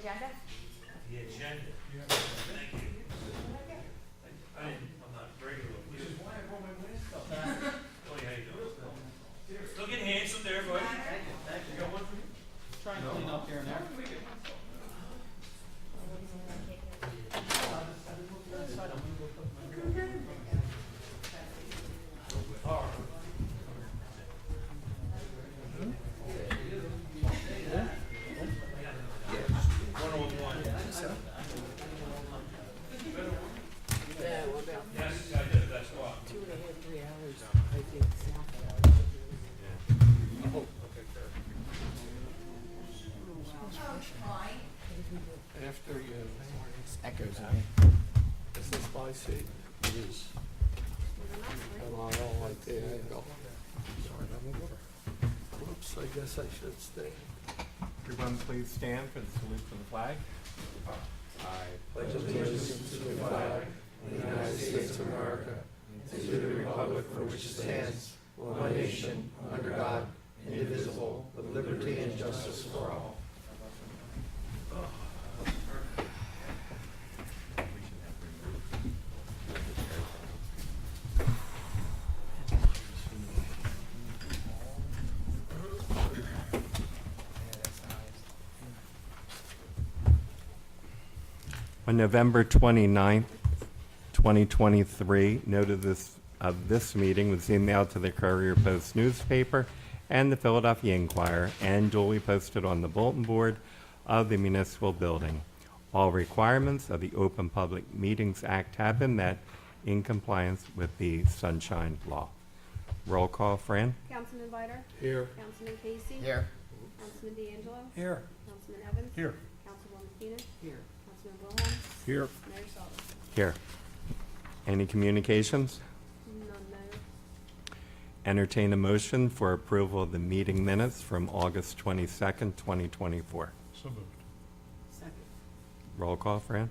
agenda? The agenda. Thank you. I'm not regular. Which is why I brought my list up. Tony, how you doing? Still getting handsome there, buddy. Thank you, thank you. You got one for me? Trying to clean up here and there. Yes, I did, that's why. 2.5, 3 hours, I think. After you, Echoes again. is this my seat? It is. And I don't like the angle. Whoops, I guess I should stay. Everyone please stand for the salute to the flag. I Pledge allegiance to the flag of the United States of America, and to the republic for which it stands, one nation, under God, indivisible, with liberty and justice for all. On November 29th, 2023, notice of this meeting was emailed to the Courier Post newspaper and the Philadelphia Inquirer and duly posted on the bulletin board of the municipal building. All requirements of the Open Public Meetings Act have been met in compliance with the Sunshine Law. Roll call, Fran? Councilman Bider? Here. Councilman Casey? Here. Councilman D'Angelo? Here. Councilman Evans? Here. Councilwoman Keenan? Here. Councilman Wilhelm? Here. Mayor Sullivan? Here. Any communications? None, Mayor. Entertain a motion for approval of the meeting minutes from August 22nd, 2024. So moved. Second. Roll call, Fran?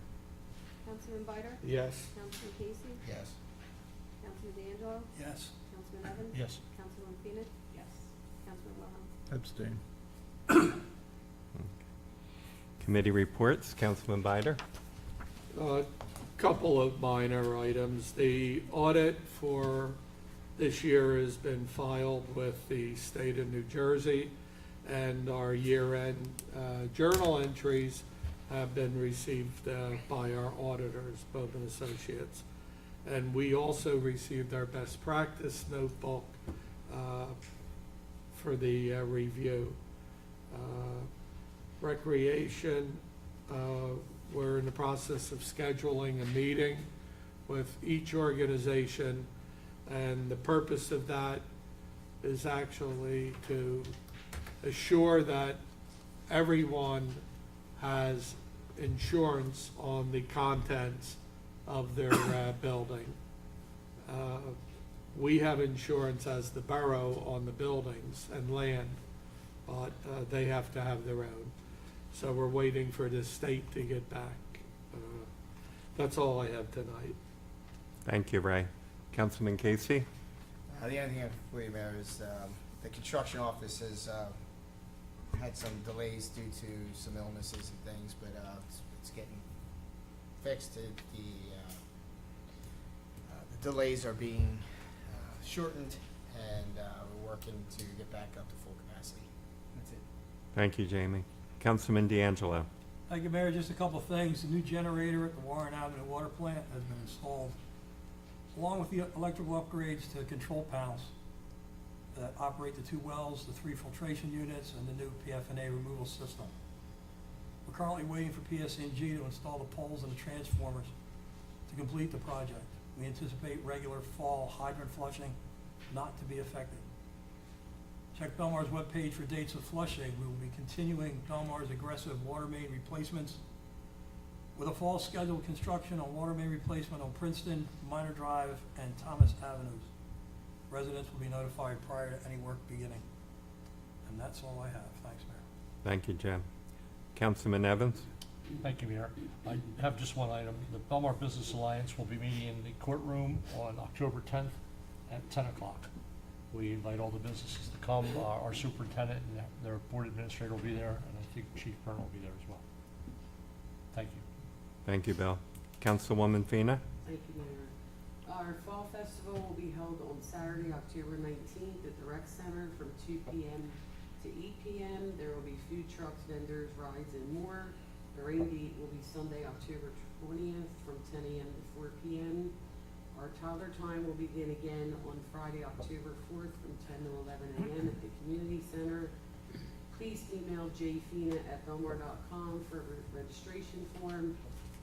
Councilman Bider? Yes. Councilman Casey? Yes. Councilman D'Angelo? Yes. Councilman Evans? Yes. Councilwoman Keenan? Yes. Councilman Wilhelm? Abstain. Committee reports, Councilman Bider. Couple of minor items. The audit for this year has been filed with the state of New Jersey, and our year-end journal entries have been received by our auditors, Bowman Associates. And we also received our best practice notebook for the review. Recreation, we're in the process of scheduling a meeting with each organization, and the purpose of that is actually to assure that everyone has insurance on the contents of their building. We have insurance as the borough on the buildings and land, but they have to have their own. So we're waiting for the state to get back. That's all I have tonight. Thank you, Ray. Councilman Casey? The only thing I have for you, Mayor, is the construction office has had some delays due to some illnesses and things, but it's getting fixed. The delays are being shortened, and we're working to get back up to full capacity. That's it. Thank you, Jamie. Councilman D'Angelo? Thank you, Mayor. Just a couple of things. The new generator at the Warren Avenue Water Plant has been installed, along with the electrical upgrades to control panels that operate the 2 wells, the 3 filtration units, and the new PFNA removal system. We're currently waiting for PSE&G to install the poles and the transformers to complete the project. We anticipate regular fall hydrant flushing not to be affected. Check Belmar's webpage for dates of flushing. We will be continuing Belmar's aggressive water main replacements with a fall scheduled construction on water main replacement on Princeton, Minor Drive, and Thomas Avenues. Residents will be notified prior to any work beginning. And that's all I have. Thanks, Mayor. Thank you, Jim. Councilman Evans? Thank you, Mayor. I have just one item. The Belmar Business Alliance will be meeting in the courtroom on October 10th at 10 o'clock. We invite all the businesses to come. Our superintendent and their board administrator will be there, and I think Chief Byrne will be there as well. Thank you. Thank you, Bill. Councilwoman Fina? Thank you, Mayor. Our Fall Festival will be held on Saturday, October 19th at the Rec Center from 2 p.m. to 8 p.m. There will be food trucks, vendors, rides, and more. The rain date will be Sunday, October 20th from 10 a.m. to 4 p.m. Our toddler time will begin again on Friday, October 4th from 10 to 11 a.m. at the Community Center. Please email jfina@belmar.com for a registration form.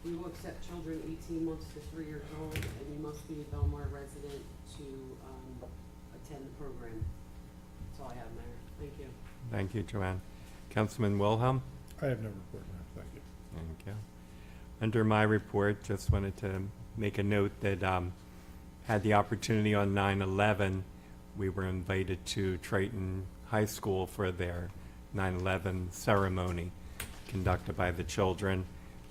We will accept children 18 months to 3 years old, and you must be a Belmar resident to attend the program. That's all I have, Mayor. Thank you. Thank you, Joanne. Councilman Wilhelm? I have no report, Mayor. Thank you. Thank you. Under my report, just wanted to make a note that had the opportunity on 9/11, we were invited to Triton High School for their 9/11 ceremony conducted by the children.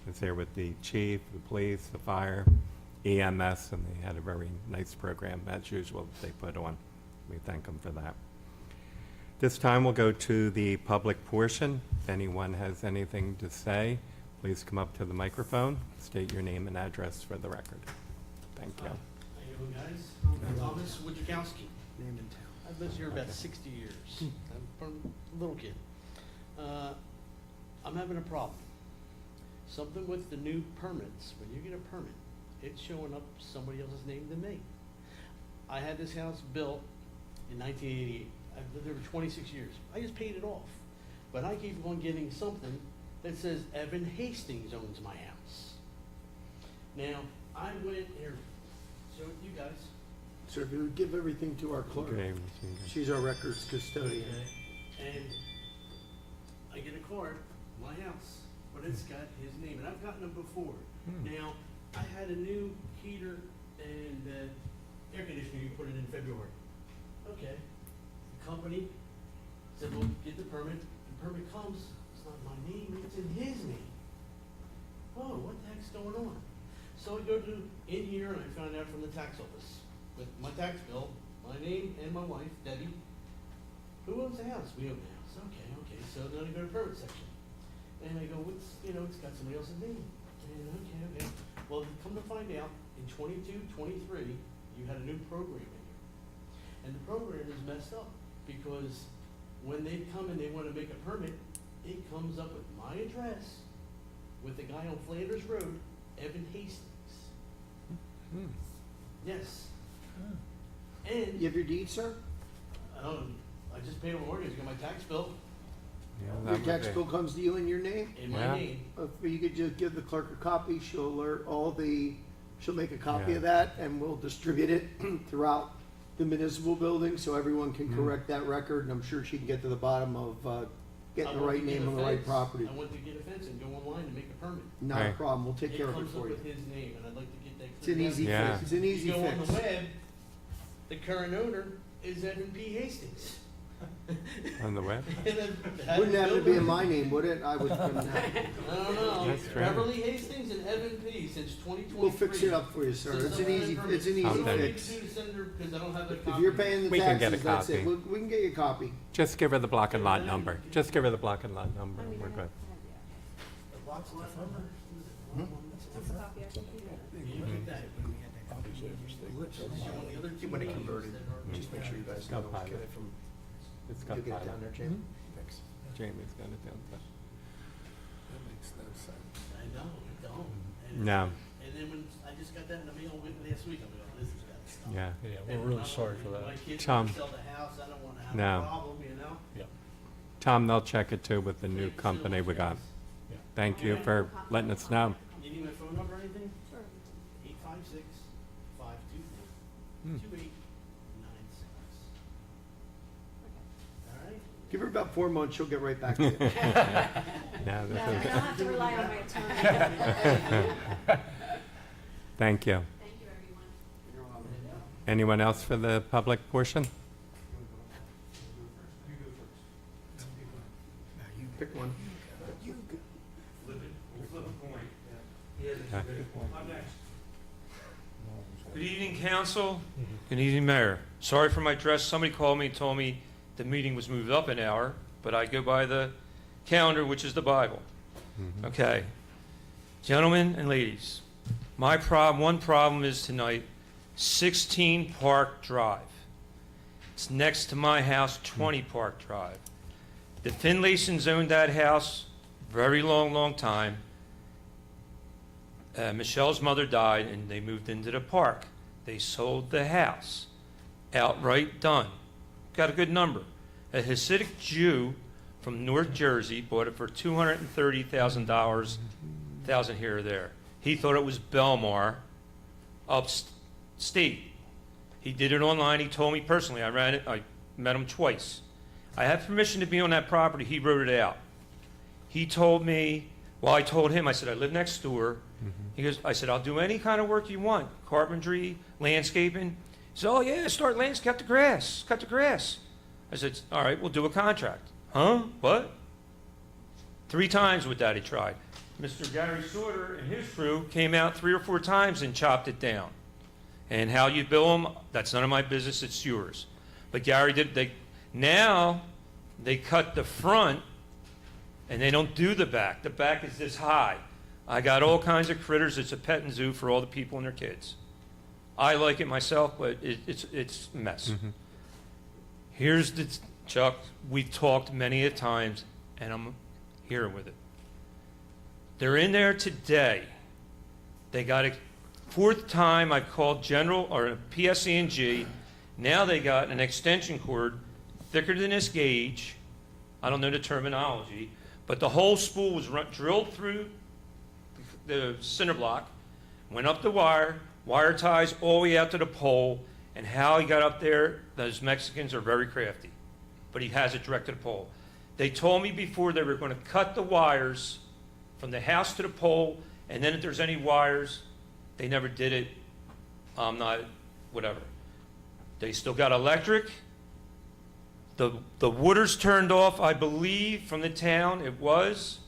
I was there with the chief, the police, the fire, EMS, and they had a very nice program, as usual, that they put on. We thank them for that. This time we'll go to the public portion. If anyone has anything to say, please come up to the microphone, state your name and address for the record. Thank you. How you doing, guys? Thomas Wojciechowski. Name and town. I've lived here about 60 years. I'm from a little kid. I'm having a problem. Something with the new permits. When you get a permit, it's showing up somebody else's name than me. I had this house built in 1988. I've lived there for 26 years. I just paid it off. But I keep on getting something that says Evan Hastings owns my house. Now, I went here, showed you guys. Sir, if you would give everything to our clerk. Good evening to you. She's our records custodian. And I get a card, my house, but it's got his name, and I've gotten them before. Now, I had a new heater and air conditioner, you put it in February. Okay, the company said, well, get the permit, the permit comes, it's not my name, it's in his name. Oh, what the heck's going on? So I go in here and I found out from the tax office, with my tax bill, my name and my wife, Debbie. Who owns the house? We own the house. Okay. So then I go to permit section. And I go, it's got somebody else's name. And okay. Well, come to find out, in 22, 23, you had a new program in here. And the program is messed up because when they come and they want to make a permit, it comes up with my address with the guy on Flanders Road, Evan Hastings. Yes. And You have your deed, sir? I just paid a mortgage, got my tax bill Yeah, Your that would tax be- bill comes to you in your name? in my Yeah. name. If you could just give the clerk a copy, she'll alert she'll make a copy Yeah. of that, and we'll distribute it throughout the municipal building, so everyone can correct that record, and I'm sure she can get to the bottom of, getting the I went right to get name a on the right fence. property. I went to get a fence and go online to make a permit. Not a Right. problem, we'll take care of it comes up for you. with his name, and I'd like to get that. It's an cleared easy up. Yeah. fix, it's an easy You go on the fix. web, the current owner is Evan P. Hastings. On the web? And then Wouldn't happen to be in builder- my name, would it? I would, I don't know. That's right. Beverly Hastings and Evan P. since 2023. we'll fix it up for you, sir, it's an easy Okay. fix. Because I don't have a If copy. you're paying the We can get a taxes, that's it, copy. we can get you a copy. Just give her the block and lot number. Just give her the block and lot number. I mean, We're I good. have The box lot number? that's a copy I can give you. You get that. On the other two When it pages converted, that are- just make sure you guys Got know, pilot. get it from, It's you'll got get it pilot. down there, Jamie? Thanks. Jamie's got it down there. That makes no sense. I don't. And- No, And then when, I just got that in the mail last week, I'm like, oh, this has got to stop. yeah. Yeah, And we're really I sorry don't for want that. My kids Tom. want to sell the house, I don't want to have No. a problem, you know? Tom, they'll check it too with the new Thank you so company much, we got. guys. Thank you for letting us know. You need my phone number or anything? Sure. 856-524-2896. All right? Give her about 4 months, she'll get right back to you. No, No, I don't have to rely on my attorney. Thank you. Thank you, everyone. Anyone else for the public portion? You pick one. Good evening, council. Good evening, mayor. Sorry for my dress. Somebody called me and told me the meeting was moved up an hour, but I go by the calendar, which is the Bible. Okay. Gentlemen and ladies, one problem is tonight, 16 Park Drive. It's next to my house, 20 Park Drive. The Finlaysons owned that house very long time. Michelle's mother died and they moved into the park. They sold the house. Outright done. Got a good number. A Hasidic Jew from North Jersey bought it for $230,000, thousand here or there. He thought it was Belmar, upstate. He did it online. He told me personally. I ran it. I met him twice. I have permission to be on that property. He wrote it out. He told me, well, I told him, I said, I live next door. He goes, I said, I'll do any kind of work you want. Carpentry, landscaping. He said, oh yeah, start landscape, cut the grass. I said, all right, we'll do a contract. Huh? What? 3 times with that he tried. Mr. Gary Sauter and his crew came out 3 or 4 times and chopped it down. And how you bill them, that's none of my business, it's yours. But Gary did, now they cut the front and they don't do the back. The back is this high. I got all kinds of critters. It's a petting zoo for all the people and their kids. I like it myself, but it's a mess. Here's the, Chuck, we've talked many a times, and I'm here with it. They're in there today. They got a 4th time I've called General or PSE&G. Now they got an extension cord thicker than this gauge. I don't know the terminology, but the whole spool was drilled through the cinder block, went up the wire ties all the way out to the pole, and how he got up there, those Mexicans are very crafty, but he has it direct to the pole. They told me before they were going to cut the wires from the house to the pole, and then if there's any wires, they never did it. Whatever. They still got electric. The water's turned off, I believe, from the town. It was.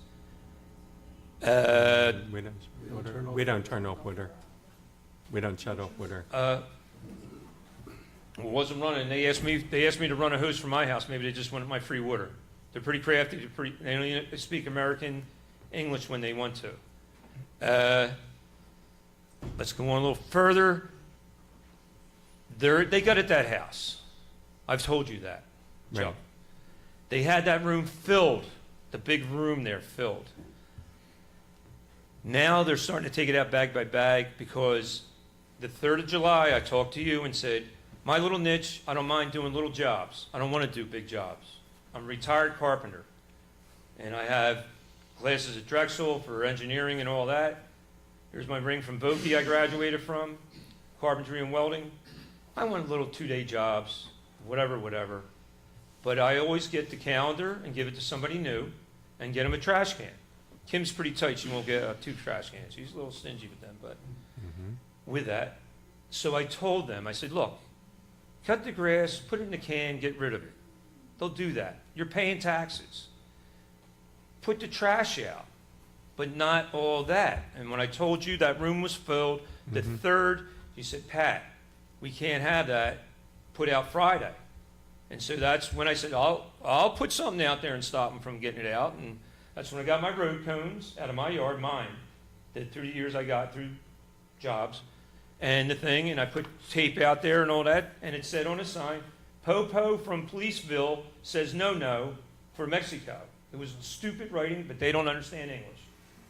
We don't turn off water. We don't shut off water. It wasn't running. They asked me to run a hose from my house. Maybe they just wanted my free water. They're pretty crafty. They only speak American English when they want to. Let's go on a little further. They got at that house. I've told you that, Joe. Right. They had that room filled, the big room there filled. Now they're starting to take it out bag by bag because the 3rd of July I talked to you and said, my little niche, I don't mind doing little jobs. I don't want to do big jobs. I'm a retired carpenter. And I have classes at Drexel for engineering and all that. Here's my ring from Boki I graduated from, carpentry and welding. I want little 2-day jobs, whatever. But I always get the calendar and give it to somebody new and get them a trash can. Kim's pretty tight. She won't get 2 trash cans. She's a little stingy with them, but with that. So I told them, I said, look, cut the grass, put it in the can, get rid of it. They'll do that. You're paying taxes. Put the trash out, but not all that. And when I told you that room was filled, the 3rd, you said, Pat, we can't have that put out Friday. And so that's when I said, I'll put something out there and stop them from getting it out. And that's when I got my road cones out of my yard, mine, that through the years I got through jobs, and the thing, and I put tape out there and all that, and it said on a sign, Popo from Policeville says no for Mexico. It was stupid writing, but they don't understand English.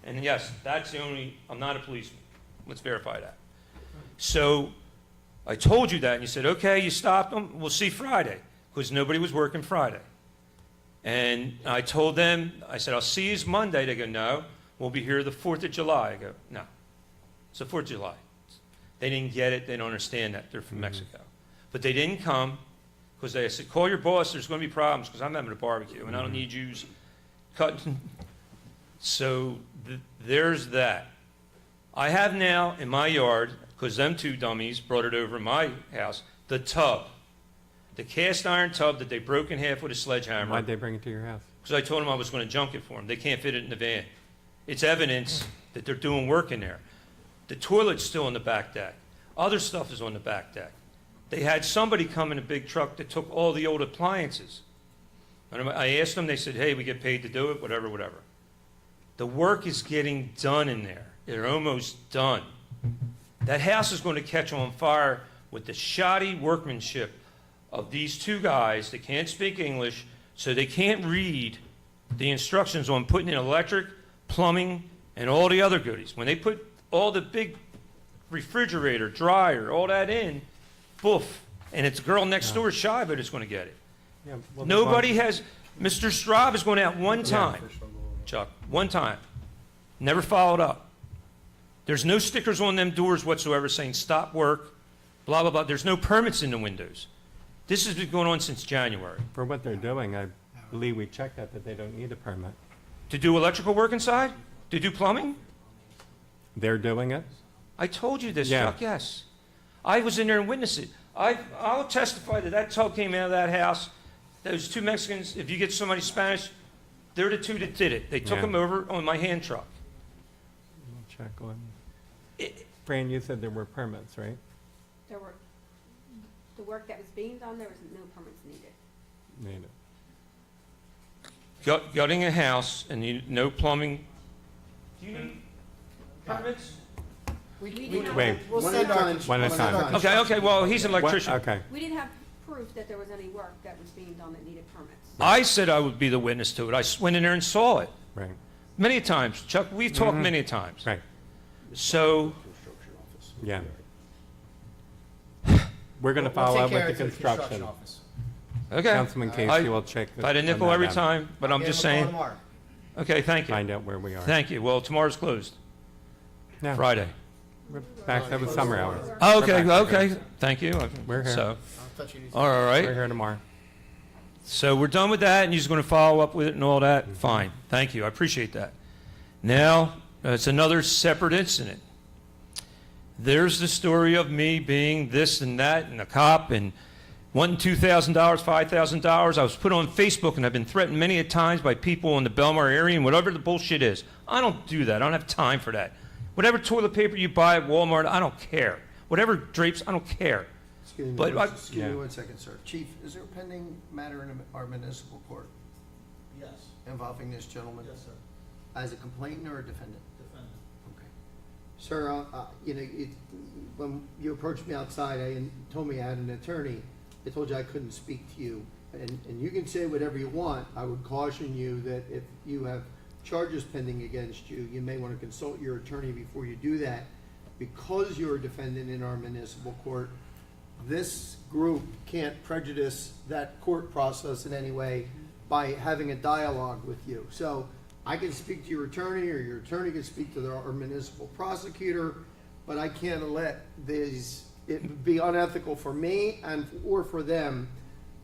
And yes, that's the only, I'm not a policeman. Let's verify that. So I told you that, and you said, okay, you stopped them, we'll see Friday, because nobody was working Friday. And I told them, I said, I'll see you Monday. They go, no, we'll be here the 4th of July. I go, no, it's the 4th of July. They didn't get it. They don't understand that. They're from Mexico. But they didn't come because they said, call your boss. There's going to be problems because I'm having a barbecue, and I don't need yous cutting. So there's that. I have now in my yard, because them 2 dummies brought it over my house, the tub. The cast iron tub that they broke in half with a sledgehammer. Why'd they bring it to your house? Because I told them I was going to junk it for them. They can't fit it in the van. It's evidence that they're doing work in there. The toilet's still in the back deck. Other stuff is on the back deck. They had somebody come in a big truck that took all the old appliances. And I asked them, they said, hey, we get paid to do it, whatever. The work is getting done in there. They're almost done. That house is going to catch on fire with the shoddy workmanship of these two guys that can't speak English, so they can't read the instructions on putting in electric, plumbing, and all the other goodies. When they put all the big refrigerator, dryer, all that in, poof, and it's the girl next door, shy, but it's going to get it. Yeah, well, Nobody has, Mr. Straub has gone out one time, Chuck, one time, never followed up. There's no stickers on them doors whatsoever saying stop work, blah, blah, blah. There's no permits in the windows. This has been going on since January. For what they're doing, I believe we checked that they don't need a permit. To do electrical work inside? To do plumbing? They're doing it? I told you this, Yeah. Chuck, yes. I was in there and witnessed it. I'll testify that that tub came out of that house. Those two Mexicans, if you get somebody Spanish, they're the two that did it. They took Yeah. them over on my hand truck. We'll check on. Fran, you said there were permits, right? There were, the work that was being done, there was no permits needed. Need it. Gutting a house and no plumbing. Do you need permits? We didn't have, Wait, We'll One send at a our. time. One at a we'll send time. our Okay, okay, well, he's an What? electrician. Okay. we didn't have proof that there was any work that was being done that needed permits. I said I would be the witness to it. I went in there and saw it Right, many times. Chuck, we've talked Mhm. many times. right, So, yeah. We're gonna We'll follow take up care with of the it to construction. office. okay. Councilman Casey will check. If I had a on nickel that every out. time, but I'm Give just them a call saying. tomorrow. Okay, thank you. Find out where we are. Thank you. Well, tomorrow's closed, Yeah, Friday. we're back to the summer hours. Oh, okay, We're back. okay. Thank you. We're here. So, I'll touch you. all We're right. here tomorrow. So we're done with that, and you're going to follow up with it and all that? Fine. Thank you. I appreciate that. Now, it's another separate incident. There's the story of me being this and that and a cop and wanting $2,000, $5,000. I was put on Facebook, and I've been threatened many a times by people in the Belmar area and whatever the bullshit is. I don't do that. I don't have time for that. Whatever toilet paper you buy at Walmart, I don't care. Whatever drapes, I don't care. Excuse me, But excuse Yeah. me 1 second, sir. Chief, is there a pending matter in our municipal court Yes, involving this gentleman? yes, sir, As a complainant or a defendant? defendant. Okay. Sir, you know, when you approached me outside and told me I had an attorney, I told you I couldn't speak to you. And you can say whatever you want. I would caution you that if you have charges pending against you, you may want to consult your attorney before you do that. Because you're a defendant in our municipal court, this group can't prejudice that court process in any way by having a dialogue with you. So I can speak to your attorney, or your attorney can speak to our municipal prosecutor, but I can't let it would be unethical for me or for them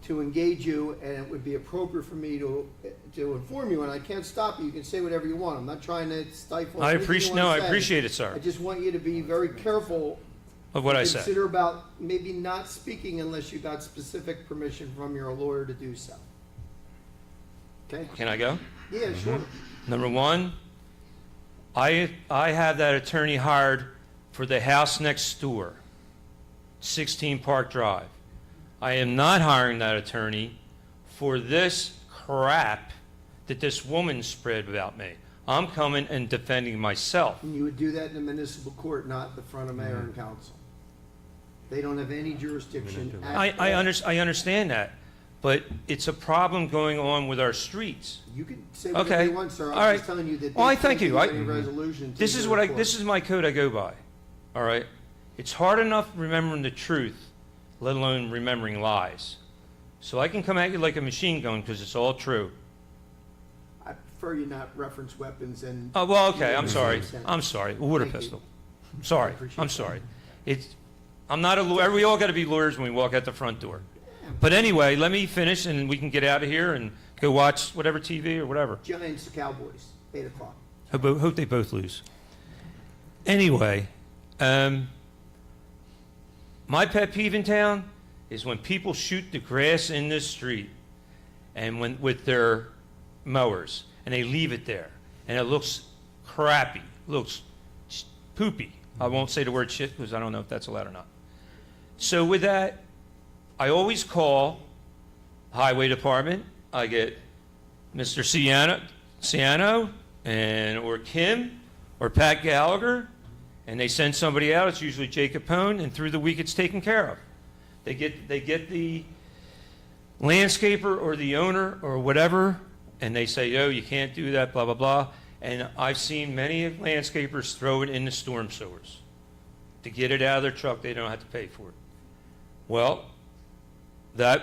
to engage you, and it would be appropriate for me to inform you, and I can't stop you. You can say whatever you want. I'm not trying to stifle. I anything you appreciate, wanna no, I say. appreciate it, I sir, just want you to be very careful. of what I said. Consider about maybe not speaking unless you got specific permission from your lawyer to do so. Okay? Can I go? Yeah, sure. Number one, I have that attorney hired for the house next door, 16 Park Drive. I am not hiring that attorney for this crap that this woman spread about me. I'm coming and defending myself. And you would do that in the municipal court, not the front of mayor and council. They don't have any jurisdiction at I all. understand that, but it's a problem going on with our streets. You can say whatever Okay. you want, sir. All I'm right. just telling you that Well, I they thank can't you. do I- any resolution to This is their what court. this is my code I go by. All right? It's hard enough remembering the truth, let alone remembering lies. So I can come at you like a machine gun because it's all true. I prefer you not reference weapons and. Oh, well, okay, I'm Yeah, sorry. makes sense. I'm sorry. A water Thank you. pistol. Sorry. appreciate I'm that. sorry. I'm not a lawyer. We all got to be lawyers when we walk out the front door. But anyway, let me finish and we can get out of here and go watch whatever TV or whatever. Giants, Cowboys, 8 o'clock. Hope they both lose. Anyway, my pet peeve in town is when people shoot the grass in the street and with their mowers and they leave it there and it looks crappy, looks poopy. I won't say the word shit because I don't know if that's allowed or not. So with that, I always call Highway Department. I get Mr. Ciano and or Kim or Pat Gallagher, and they send somebody out, it's usually Jay Capone, and through the week it's taken care of. They get the landscaper or the owner or whatever, and they say, yo, you can't do that, blah, blah, blah. And I've seen many landscapers throw it in the storm sewers. To get it out of their truck, they don't have to pay for it. Well, that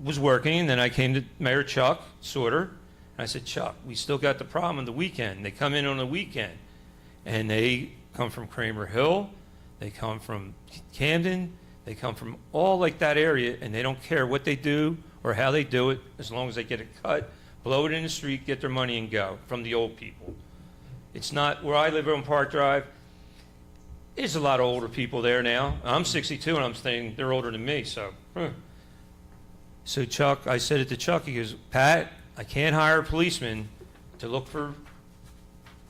was working, and then I came to Mayor Chuck Sorter, and I said, Chuck, we still got the problem on the weekend. They come in on the weekend, and they come from Kramer Hill, they come from Camden, they come from all like that area, and they don't care what they do or how they do it, as long as they get it cut, blow it in the street, get their money and go, from the old people. It's not, where I live on Park Drive, there's a lot of older people there now. I'm 62, and I'm saying they're older than me, so. So Chuck, I said it to Chuck, he goes, Pat, I can't hire a policeman to look for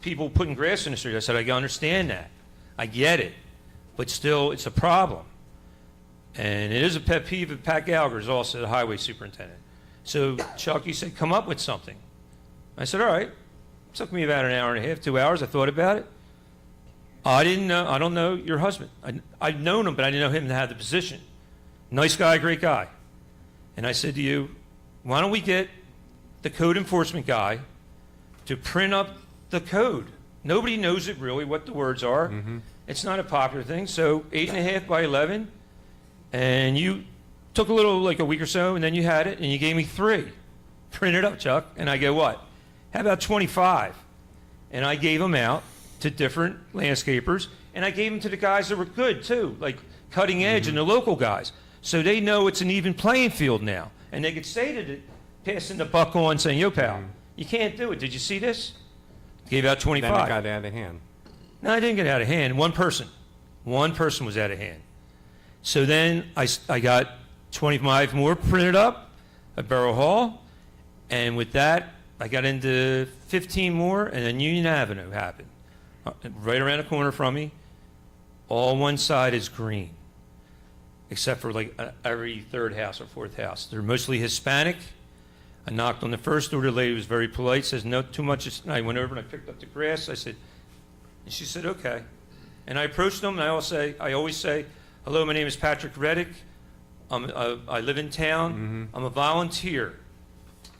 people putting grass in the street. I said, I understand that. I get it. But still, it's a problem. And it is a pet peeve of Pat Gallagher is also the highway superintendent. So Chuck, he said, come up with something. I said, all right. It took me about an hour and a half, 2 hours. I thought about it. I don't know your husband. I've known him, but I didn't know him to have the position. Nice guy, great guy. And I said to you, why don't we get the code enforcement guy to print up the code? Nobody knows it really, what the words are. It's not a popular thing. So 8.5 by 11, and you took a little, like a week or so, and then you had it, and you gave me 3. Print it up, Chuck. And I go, what? How about 25? And I gave them out to different landscapers, and I gave them to the guys that were good too, like Cutting Edge and the local guys. So they know it's an even playing field now. And they could say to the, passing the buck on, saying, yo, pal, you can't do it. Did you see this? Gave out 25. Then it got out of hand. No, I didn't get out of hand. One person was out of hand. So then I got 25 more printed up at Borough Hall, and with that, I got into 15 more, and then Union Avenue happened. Right around the corner from me, all one side is green, except for like every third house or fourth house. They're mostly Hispanic. I knocked on the first door. The lady was very polite, says, no, too much. I went over and I picked up the grass. I said, and she said, okay. And I approached them, and I always say, hello, my name is Patrick Reddick. I live in town. I'm a volunteer,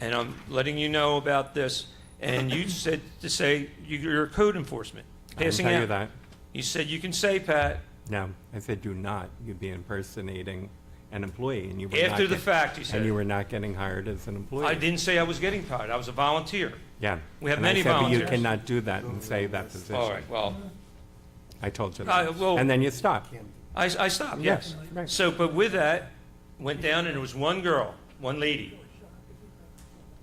and I'm letting you know about this. And you said to say you're code enforcement. I can tell you that. You said you can say, Pat. No, I said do not. You'd be impersonating an employee, and you were After not the fact, you said. and you were not getting hired as an employee. I didn't say I was getting hired. I was a volunteer. Yeah. We have And I many said, but volunteers. you cannot do that and say that position. All right, well, I told you that. well- And then you stopped. I stopped, Yes, yes. right. So, but with that, went down, and there was one girl, one lady.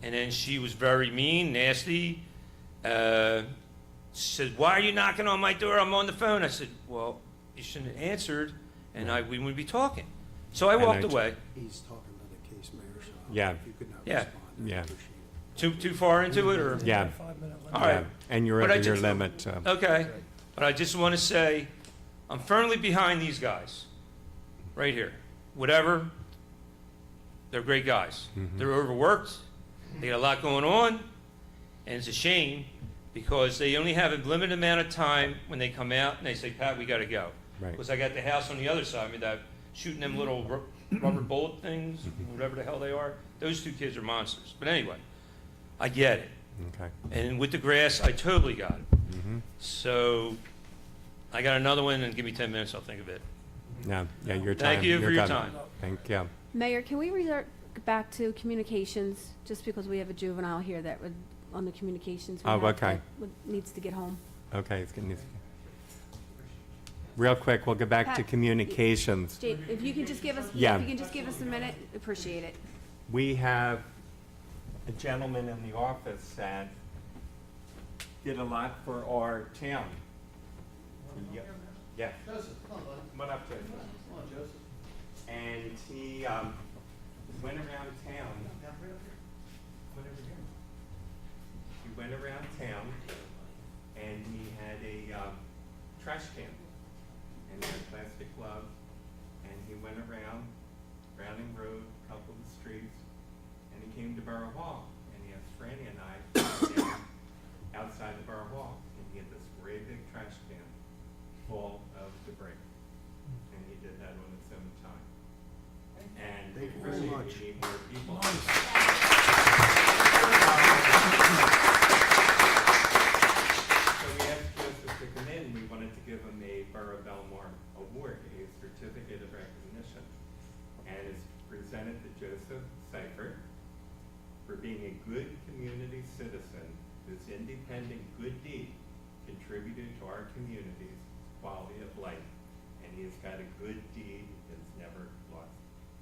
And then she was very mean, nasty. She said, why are you knocking on my door? I'm on the phone. I said, well, you shouldn't have answered, and we wouldn't be talking. So I And walked I- away. He's talking about the case, Mayor, so. Yeah. If you could not Yeah. respond, I'd Yeah. appreciate it. Too far into it, or? Yeah. 5-minute limit. All right. Yeah. And you're But I over your just- limit. Okay, but I just want to say, I'm firmly behind these guys, right here. Whatever, they're great guys. They're overworked, they got a lot going on, and it's a shame because they only have a limited amount of time when they come out and they say, Pat, we got to go. Right. Because I got the house on the other side of me that shooting them little rubber bullet things, whatever the hell they are. Those 2 kids are monsters. But anyway, I get it. Okay. And with the grass, I totally got it. So I got another one, and give me 10 minutes, I'll think of it. Yeah, your time. Thank you for You're your done. time. Thank you. Mayor, can we revert back to communications, just because we have a juvenile here that would, on the communications. we Oh, have okay. that needs to get home. Okay, it's getting. Real quick, we'll get back to Pat, communications. Jake, if you can just give us, Yeah. if you can just give us a minute, appreciate it. We have a gentleman in the office that did a lot for our town. Yeah. Joseph, come on up, Joseph. Come on, Joseph. And he went around town. He went around town, and he had a trash can, and he had a plastic glove, and he went around Browning Road, a couple of the streets, and he came to Borough Hall, and he asked Franny and I to go down outside the Borough Hall, and he had this trash can full of debris. And he did that on his own time. And Thank you very really, much. we need more people. So we asked Joseph to come in, we wanted to give him a Borough Belmar Award, a certificate of recognition. And it's presented to Joseph Seifert for being a good community citizen whose independent good deed contributed to our community's quality of life. And he has got a good deed that's never lost.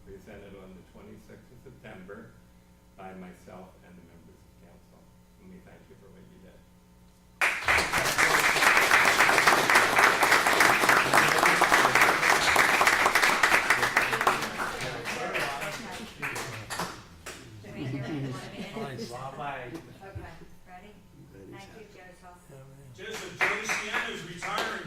Presented on the 26th of September by myself and the members of council. And we thank you for what you did. Nice. Okay, ready? Thank you, Joseph. Joseph, Joey Sienna's retiring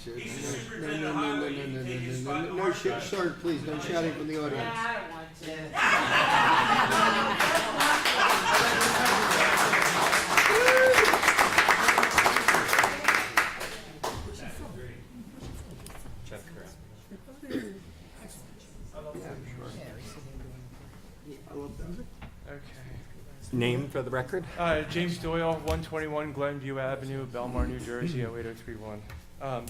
soon. He's the superintendent of highway. You can take his spot in the No, hard sh- drive. sir, please, no shouting from the audience. I don't want to. Check correct. I love that. Okay. Name for the record? James Doyle, 121 Glenview Avenue, Belmar, New Jersey, 08031. A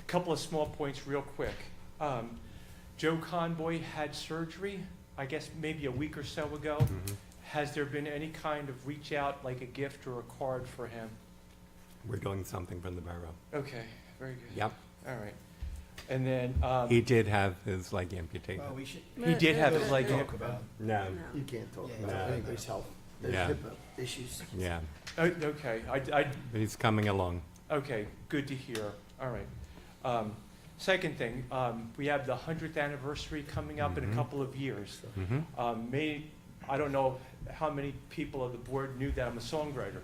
couple of small points real quick. Joe Conboy had surgery, I guess maybe a week or so ago. Has there been any kind of reach out, like a gift or a card for him? We're doing something from the borough. Okay, very good. Yep. All right. And then, He did have his leg amputated. Well, we should. he did have his leg Talk amputated. about, No. You can't talk Yeah, about no. anybody's health. There's Yeah. HIPAA issues. Yeah. Okay, But he's coming along. okay, good to hear. All right. Second thing, we have the 100th anniversary coming up in a Mhm. couple of years. Mhm. I don't know how many people of the board knew that I'm a songwriter,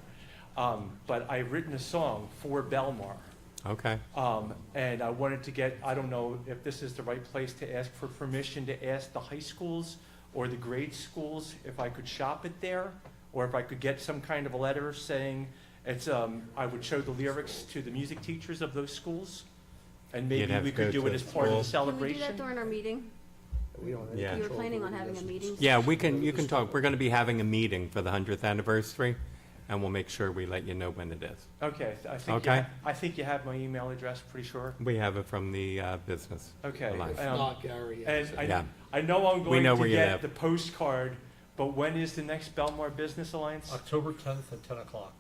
but I've written a song for Belmar. Okay. And I wanted to get, I don't know if this is the right place to ask for permission to ask the high schools or the grade schools if I could shop it there, or if I could get some kind of a letter saying it's, I would show the lyrics to the music teachers of those schools. And You'd maybe have we to go could do to it the as part of the school. Can we do that celebration. during our meeting? We don't have any Yeah. You were control planning over on the having a rest of meeting? Yeah, you can talk. We're gonna be having a meeting for the 100th anniversary, and we'll make sure we let you know when it is. Okay, Okay. I think you have my email address, pretty sure. We have it from the business. Okay. Alliance. Not Gary. And Yeah. I know I'm We going know to where you get live. the postcard, but when is the next Belmar Business Alliance? October 10th at 10 o'clock.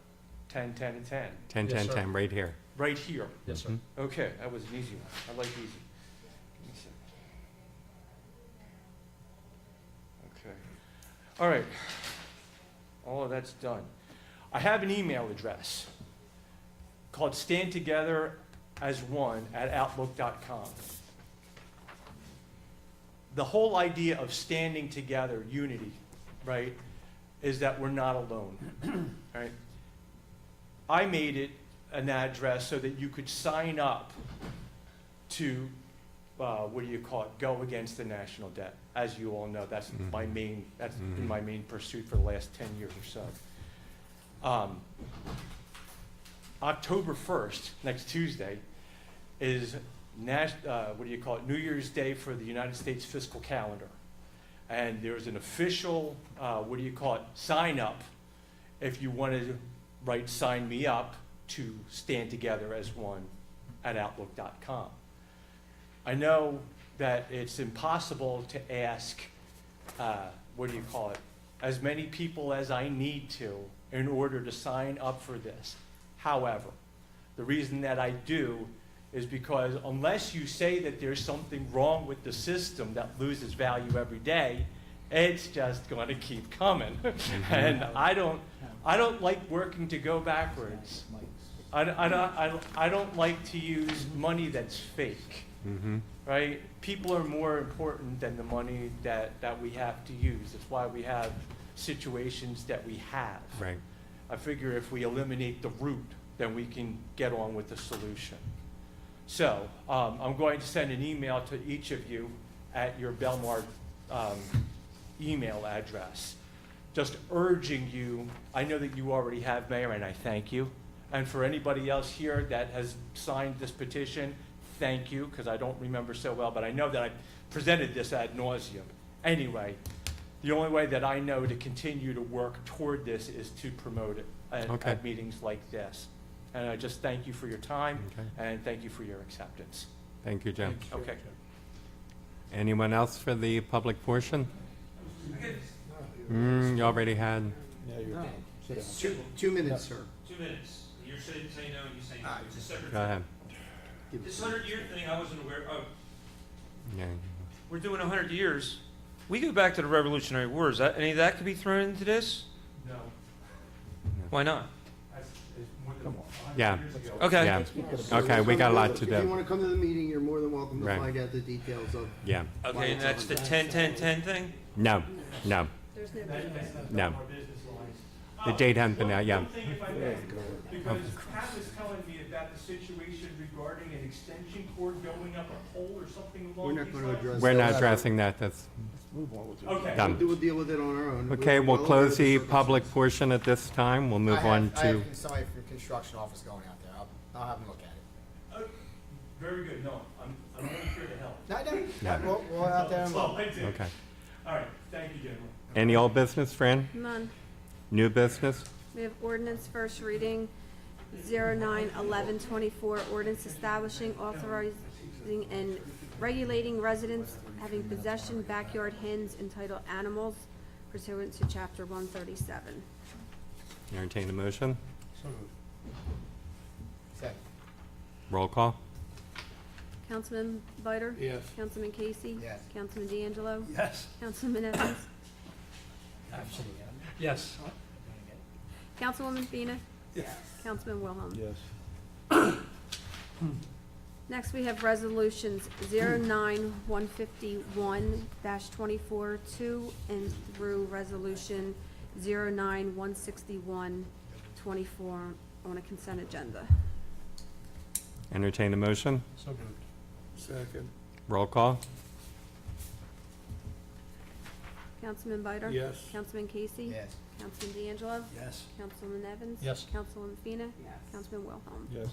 10, 10, and 10, 10, Yes, 10, sir. 10, right here. right here. Yes, sir. Mhm. Okay, that was an easy one. I like easy. Give me a second. Okay. All right. All of that's done. I have an email address called standtogetheras1@outlook.com. The whole idea of standing together, unity, right, is that we're not alone, right? I made it an address so that you could sign up to, go against the national debt. As you all know, that's Mhm. that's been Mhm. my main pursuit for the last 10 years or so. October 1st, next Tuesday, is New Year's Day for the United States fiscal calendar. And there's an official, sign up if you want to write sign me up to stand together as one at outlook.com. I know that it's impossible to ask, as many people as I need to in order to sign up for this. However, the reason that I do is because unless you say that there's something wrong with the system that loses value every day, it's just going to keep coming. And I don't like working to go backwards. I don't like to use money that's fake, Mhm. right? People are more important than the money that we have to use. That's why we have situations that we have. Right. I figure if we eliminate the root, then we can get on with the solution. So, I'm going to send an email to each of you at your Belmar email address. just urging you, I know that you already have, Mayor, and I thank you. And for anybody else here that has signed this petition, thank you, because I don't remember so well, but I know that I presented this ad nauseum. Anyway, the only way that I know to continue to work toward this is to promote it Okay. at meetings like this. And I just thank you for your time, Okay. and thank you for your acceptance. Thank you, Jim. Okay. Anyone else for the public portion? You already had, Yeah, you're done. Sit down. 2 minutes, sir. 2 minutes. You're saying no, and you're saying no. It's a separate go ahead. This 100-year thing, I wasn't aware of. Yeah. We're doing 100 years. We go back to the Revolutionary Wars. Any of that could be thrown into this? No. Why not? Yeah. Okay. Yeah. Okay, we got a lot to If you do. want to come to the meeting, you're more than welcome to Right. find out the details of. Yeah. Okay, and that's the 10-10-10 thing? No, no, There's no. no. The date hasn't been out, yeah. One thing, if I may, because Pat was telling me about the situation regarding an extension cord going up a pole or something We're along not these going to lines. address. We're not that. addressing that, that's, Move on with it. Okay. Done. We'll deal with it on our own. okay, We're we'll well close aware of the circumstances. public portion at this time. We'll move on I to, have somebody from the construction office going out there. I'll have them look at it. Very good, no, I'm only here to help. No, Yeah. we'll go out there and That's all look. I do. okay. All right, thank you, gentlemen. Any old business, Fran? None. New business? We have ordinance first reading, 09/11/24, ordinance establishing, authorizing, and regulating residents having possession backyard hens entitled animals pursuant to chapter 137. Entertain a motion? So moved. Second. Roll call? Councilman Bider? Yes. Councilman Casey? Yes. Councilman D'Angelo? Yes. Councilman Evans? Absolutely. Yes. Councilwoman Fina? Yes. Councilman Wilhelm? Yes. Next, we have resolutions 09-151-24 to and through resolution 09-161-24 on a consent agenda. Entertain a motion? So moved. Second. Roll call? Councilman Bider? Yes. Councilman Casey? Yes. Councilman D'Angelo? Yes. Councilman Evans? Yes. Councilwoman Fina? Yes. Councilman Wilhelm? Yes.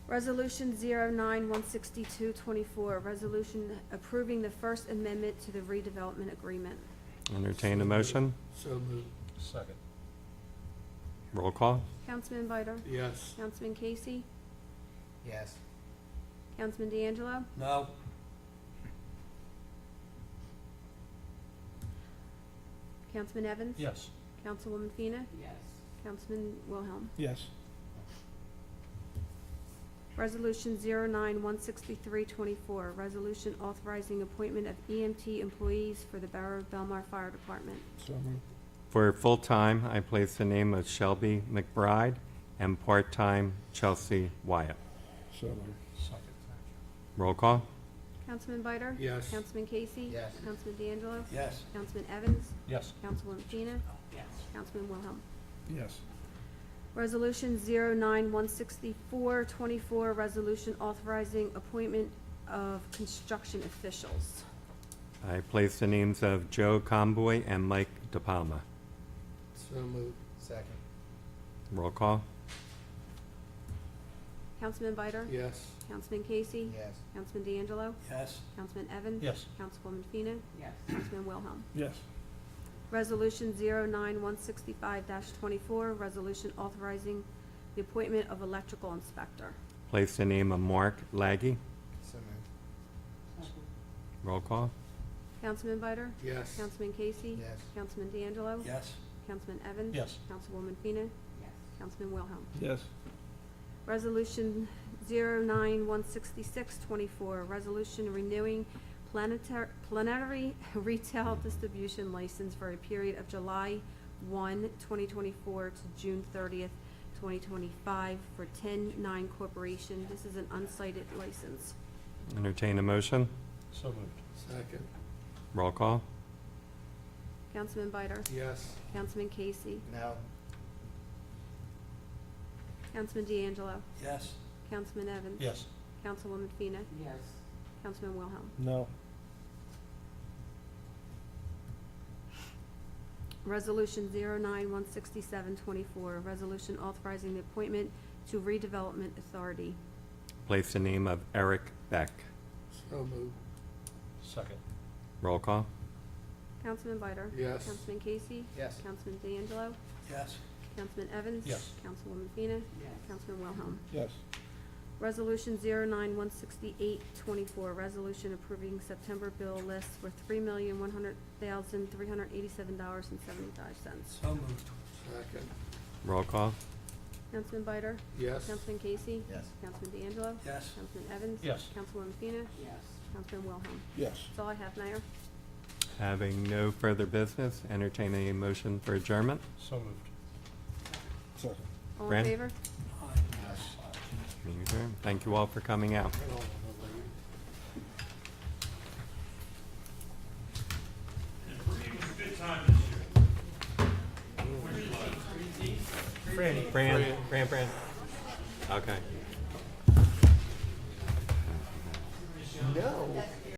Resolution 09-162-24, resolution approving the First Amendment to the redevelopment agreement. Entertain a motion? So moved. Second. Roll call? Councilman Bider? Yes. Councilman Casey? Yes. Councilman D'Angelo? No. Councilman Evans? Yes. Councilwoman Fina? Yes. Councilman Wilhelm? Yes. Resolution 09-163-24, resolution authorizing appointment of EMT employees for the Borough of Belmar Fire Department. So moved. For full-time, I place the name of Shelby McBride, and part-time Chelsea Wyatt. So moved. Second. Roll call? Councilman Bider? Yes. Councilman Casey? Yes. Councilman D'Angelo? Yes. Councilman Evans? Yes. Councilwoman Fina? Yes. Councilman Wilhelm? Yes. Resolution 09-164-24, resolution authorizing appointment of construction officials. I place the names of Joe Comboy and Mike DePalma. So moved. Second. Roll call? Councilman Bider? Yes. Councilman Casey? Yes. Councilman D'Angelo? Yes. Councilman Evans? Yes. Councilwoman Fina? Yes. Councilman Wilhelm? Yes. Resolution 09-165-24, resolution authorizing the appointment of electrical inspector. Place the name of Mark Laggy. So moved. Roll call? Councilman Bider? Yes. Councilman Casey? Yes. Councilman D'Angelo? Yes. Councilman Evans? Yes. Councilwoman Fina? Yes. Councilman Wilhelm? Yes. Resolution 09-166-24, resolution renewing plenary retail distribution license for a period of July 1, 2024 to June 30th, 2025 for 10-9 Corporation. This is an unsighted license. Entertain a motion? So moved. Second. Roll call? Councilman Bider? Yes. Councilman Casey? No. Councilman D'Angelo? Yes. Councilman Evans? Yes. Councilwoman Fina? Yes. Councilman Wilhelm? No. Resolution 09-16724, resolution authorizing the appointment to redevelopment authority. Place the name of Eric Beck. So moved. Second. Roll call. Councilman Bider? Yes. Councilman Casey? Yes. Councilman D'Angelo? Yes. Councilman Evans? Yes. Councilwoman Fina? Yes. Councilman Wilhelm? Yes. Resolution 09-16824, resolution approving September bill list for $3,100,387.75. So moved. Second. Roll call. Councilman Bider? Yes. Councilman Casey? Yes. Councilman D'Angelo? Yes. Councilman Evans? Yes. Councilwoman Fina? Yes. Councilman Wilhelm? Yes. That's all I have, Mayor. Having no further business, entertain a motion for adjournment. So moved. Second. All in Fran? favor? Aye. Meeting adjourned. Thank you all for coming out. Good time this year. Fran. Okay.